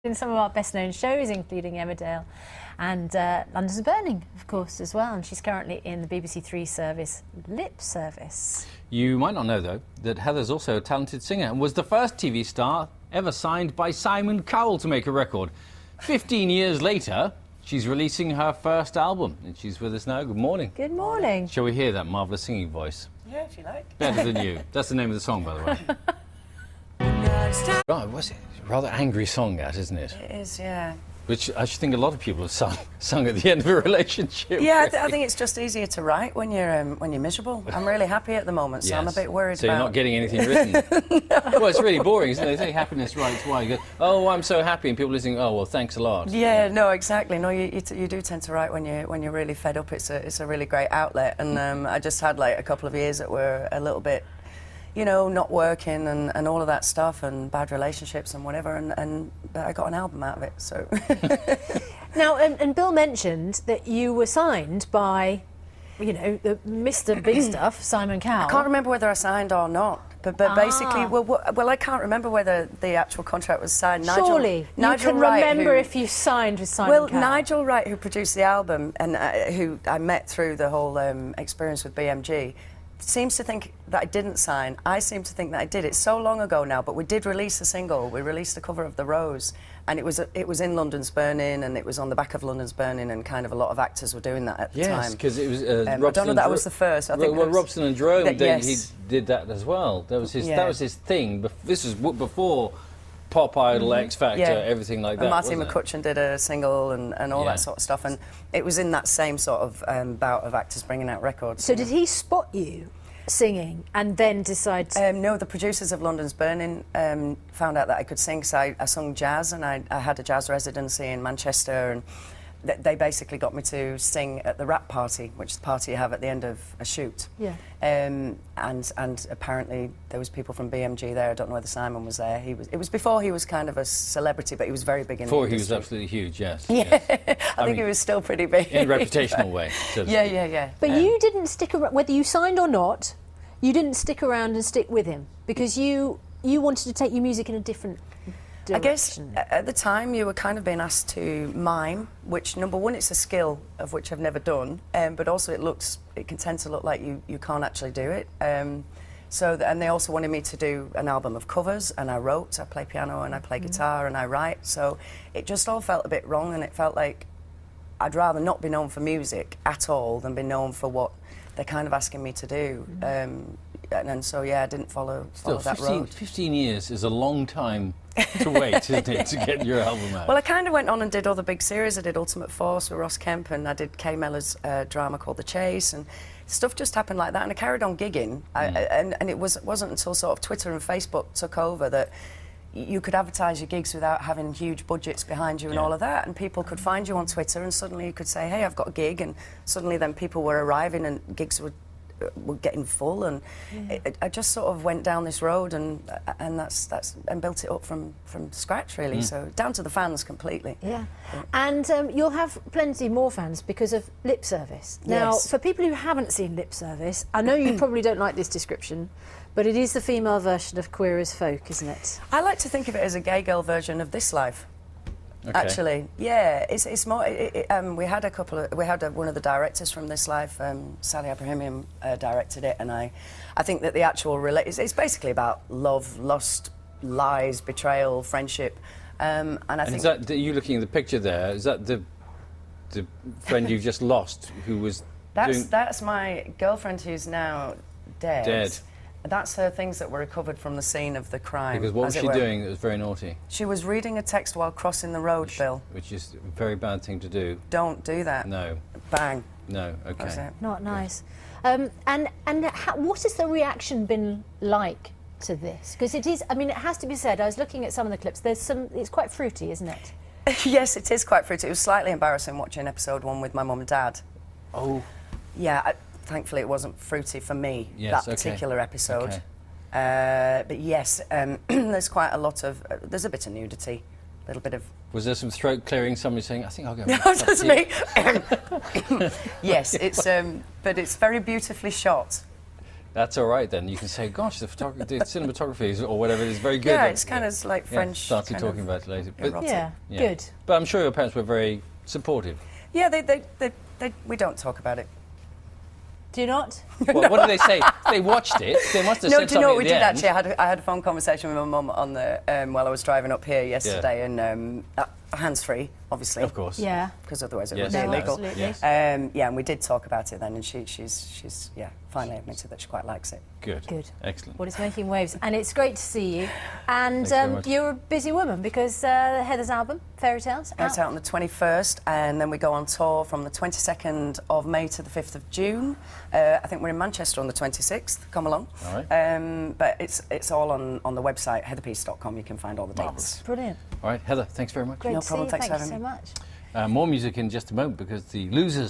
in some of our best-known shows, including Emmerdale and London's Burning, of course, as well. And she's currently in the BBC Three service, Lip Service. You might not know, though, that Heather's also a talented singer and was the first TV star ever signed by Simon Cowell to make a record. 15 years later, she's releasing her first album, and she's with us now. Good morning. Good morning. Shall we hear that marvellous singing voice? Yeah, if you like. Better than you. That's the name of the song, by the way. Right, what's it? Rather angry song, that, isn't it? It is, yeah. Which I should think a lot of people have sung at the end of a relationship. Yeah, really. I think it's just easier to write when you're miserable. I'm really happy at the moment, so I'm a bit worried so about... you're not getting anything written? No. Well, it's really boring, isn't it? They say happiness writes why. You go, oh, I'm so happy, and people listening, oh, well, thanks a lot. Yeah, no, exactly. No, you do tend to write when you're really fed up. It's a really great outlet, and I just had like a couple of years that were a little bit, you know, not working and all of that stuff and bad relationships and whatever, and I got an album out of it, so... Now, and Bill mentioned that you were signed by, you know, the Mr. Big Stuff, Simon Cowell. I can't remember whether I signed or not, but basically, well, I can't remember whether the actual contract was signed. Surely, Nigel you can Wright, remember if you signed with Simon Cowell. Well, Nigel Wright, who produced the album and who I met through the whole experience with BMG, seems to think that I didn't sign. I seem to think that I did. It's so long ago now, but we did release a single. We released the cover of The Rose, and it was in London's Burning, and it was on the back of London's Burning, and kind of a lot of actors were doing that at the time. Yes, because it was I don't know that I was the first. I think Robson and Jerome, yes. he did that as well. That was his thing. This was before Pop Idol, X Factor, everything like that. And Martin wasn't McCutcheon did a single and all that sort of stuff, and it was in that same sort of bout of actors bringing out records. So did he spot you singing and then decide to... No, the producers of London's Burning found out that I could sing, so I sung jazz, and I had a jazz residency in Manchester, and they basically got me to sing at the rap party, which is the party you have at the end of a shoot. Yeah. And apparently there was people from BMG there. I don't know whether Simon was there. It was before he was kind of a celebrity, but he was very big in the industry. Before he was absolutely huge, yes. Yeah, yes. I think he was still pretty big. In a reputational way. So yeah. But you didn't stick around, whether you signed or not, you didn't stick around and stick with him, because you wanted to take your music in a different direction. I guess at the time you were kind of being asked to mime, which, number one, it's a skill of which I've never done, but also it can tend to look like you can't actually do it. And they also wanted me to do an album of covers, and I play piano and I play guitar and I write, so it just all felt a bit wrong, and it felt like I'd rather not be known for music at all than be known for what they're kind of asking me to do. And so, yeah, I didn't follow that road. 15 years is a long time to wait, isn't it, to get your album out? Well, I kind of went on and did other big series. I did Ultimate Force with Ross Kemp, and I did Kay Mellor's drama called The Chase, and stuff just happened like that, and I carried on gigging. And it wasn't until sort of Twitter and Facebook took over that you could advertise your gigs without having huge budgets behind you and all of that, and people could find you on Twitter, and suddenly you could say, hey, I've got a gig, and suddenly then people were arriving and gigs were getting full, and I just sort of went down this road and built it up from scratch, really. So down to the fans completely. Yeah. And you'll have plenty more fans because of Lip Service. Now, for people who haven't seen Lip Service, I know you probably don't like this description, but it is the female version of Queer as Folk, isn't it? I like to think of it as a gay girl version of This Life. Okay. Actually, yeah, it's more. We had one of the directors from This Life, Sally Abrahamian, directed it, and I think that the actual it's basically about love, lust, lies, betrayal, friendship, and I think. Is that you looking at the picture there? Is that the friend you just lost, who was? That's my girlfriend who's now dead. Dead. That's her things that were recovered from the scene of the crime. Because what was she doing that was very naughty? She was reading a text while crossing the road, Bill. Which is a very bad thing to do. Don't do that. No. Bang. No, okay. That's it. Not nice. And what has the reaction been like to this? Because it is, I mean, it has to be said, I was looking at some of the clips, it's quite fruity, isn't it? Yes, it is quite fruity. It was slightly embarrassing watching episode 1 with my mum and dad. Oh. Yeah, thankfully it wasn't fruity for me, yes, that particular episode. Okay. But yes, there's quite a lot of, there's a bit of nudity, a little bit of... Was there some throat clearing, somebody saying, I think I'll go... No, that's me. Yes, but it's very beautifully shot. That's all right then. You can say, "Gosh, the cinematography is, or whatever is very good." Yeah, it's kind of like French. Started talking about it later. But, Yeah, good. But I'm sure your parents were very supportive. Yeah, we don't talk about it. Do you not? Well, what did they say? They watched it. They must have No, said do you know what we something did at the end. actually? I had a phone conversation with my mum on the while I was driving up here yesterday, and hands-free, obviously. Of course. Yeah. Because otherwise it Yes. would be No, illegal. absolutely. Yes. Yeah, and we did talk about it then, and she's finally admitted that she quite likes it. Good. Good. Excellent. Well, it's making waves, and it's great to see you. And Thanks very much. you're a busy woman because Heather's album, Fairy Tales, It's out on the 21st, and then we go on tour from the 22nd of May to the 5th of June. I think we're in Manchester on the 26th. Come along. All right. But it's all on the website, heatherpeace.com. You can find all the dates. Brilliant. All right, Heather, thanks very much. Great No to problem, see you. thanks for Thank you so having me. much. More music in just a moment because the losers